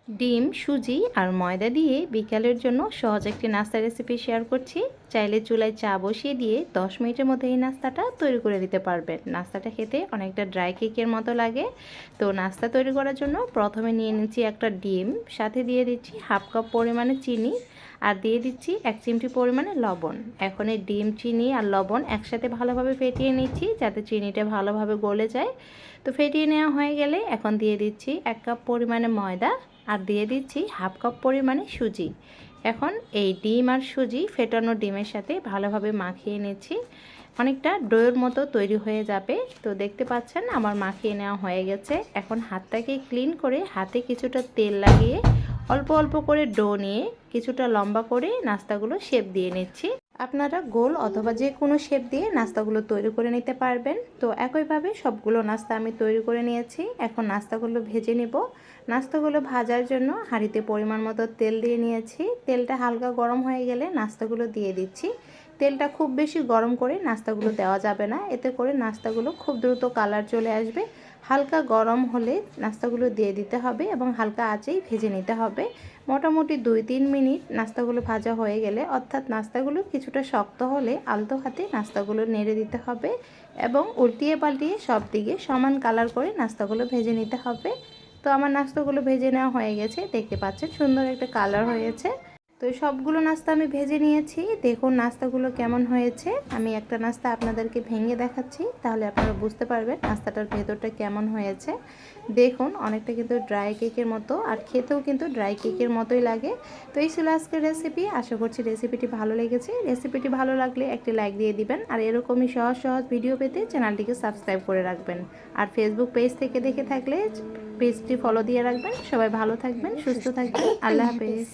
ডিম, সুজি আর ময়দা দিয়ে বিকালের জন্য সহজ একটি নাস্তা রেসিপি শেয়ার করছি। চাইলে চুলায় চা বসিয়ে দিয়ে 10 মিনিটের মধ্যে এই নাস্তাটা তৈরি করে দিতে পারবেন। নাস্তাটা খেতে অনেকটা ড্রাই কেকের মতো লাগে। তো নাস্তা তৈরি করার জন্য প্রথমে নিয়ে নিচ্ছি একটা ডিম, সাথে দিয়ে দিচ্ছি হাফ কাপ পরিমাণে চিনি আর দিয়ে দিচ্ছি 1 চিমটি পরিমাণে লবণ। এখন এই ডিম, চিনি আর লবণ একসাথে ভালোভাবে ফেটিয়ে নিচ্ছি যাতে চিনিটা ভালোভাবে গলে যায়। তো ফেটিয়ে নেওয়া হয়ে গেলে এখন দিয়ে দিচ্ছি 1 কাপ পরিমাণে ময়দা আর দিয়ে দিচ্ছি হাফ কাপ পরিমাণে সুজি। এখন এই ডিম আর সুজি ফেটানো ডিমের সাথে ভালোভাবে মাখিয়ে নিচ্ছি। অনেকটা ডোয়ের মতো তৈরি হয়ে যাবে। তো দেখতে পাচ্ছেন আমার মাখিয়ে নেওয়া হয়ে গেছে। এখন হাতটাকে ক্লিন করে হাতে কিছুটা তেল লাগিয়ে অল্প অল্প করে ডো নিয়ে কিছুটা লম্বা করে নাস্তাগুলো শেপ দিয়ে নিচ্ছি। আপনারা গোল অথবা যে কোনো শেপ দিয়ে নাস্তাগুলো তৈরি করে নিতে পারবেন। তো একইভাবে সবগুলো নাস্তা আমি তৈরি করে নিয়েছি। এখন নাস্তাগুলো ভেজে নেব। নাস্তাগুলো ভাজার জন্য হাঁড়িতে পরিমাণ মতো তেল দিয়ে নিয়েছি। তেলটা হালকা গরম হয়ে গেলে নাস্তাগুলো দিয়ে দিচ্ছি। তেলটা খুব বেশি গরম করে নাস্তাগুলো দেওয়া যাবে না, এতে করে নাস্তাগুলো খুব দ্রুত কালার চলে আসবে। হালকা গরম হলে নাস্তাগুলো দিয়ে দিতে হবে এবং হালকা আঁচেই ভেজে নিতে হবে। মোটামুটি 2-3 মিনিট নাস্তাগুলো ভাজা হয়ে গেলে, অর্থাৎ নাস্তাগুলো কিছুটা শক্ত হলে আলতো হাতে নাস্তাগুলো নেড়ে দিতে হবে এবং উল্টিয়ে পাল্টিয়ে সব দিকে সমান কালার করে নাস্তাগুলো ভেজে নিতে হবে। তো আমার নাস্তাগুলো ভেজে নেওয়া হয়ে গেছে, দেখতে পাচ্ছেন সুন্দর একটা কালার হয়েছে। তো সবগুলো নাস্তা আমি ভেজে নিয়েছি। দেখুন নাস্তাগুলো কেমন হয়েছে। আমি একটা নাস্তা আপনাদেরকে ভেঙে দেখাচ্ছি, তাহলে আপনারা বুঝতে পারবেন নাস্তাটার ভেতরটা কেমন হয়েছে। দেখুন অনেকটা কিন্তু ড্রাই কেকের মতো, আর খেতেও কিন্তু ড্রাই কেকের মতোই লাগে। তো এই ছিল আজকের রেসিপি। আশা করছি রেসিপিটি ভালো লেগেছে। রেসিপিটি ভালো লাগলে একটি লাইক দিয়ে দিবেন, আর এরকমই সহজ সহজ ভিডিও পেতে চ্যানেলটিকে সাবস্ক্রাইব করে রাখবেন। আর ফেসবুক পেজ থেকে দেখে থাকলে পেজটি ফলো দিয়ে রাখবেন। সবাই ভালো থাকবেন, সুস্থ থাকবেন। আল্লাহ হাফেজ।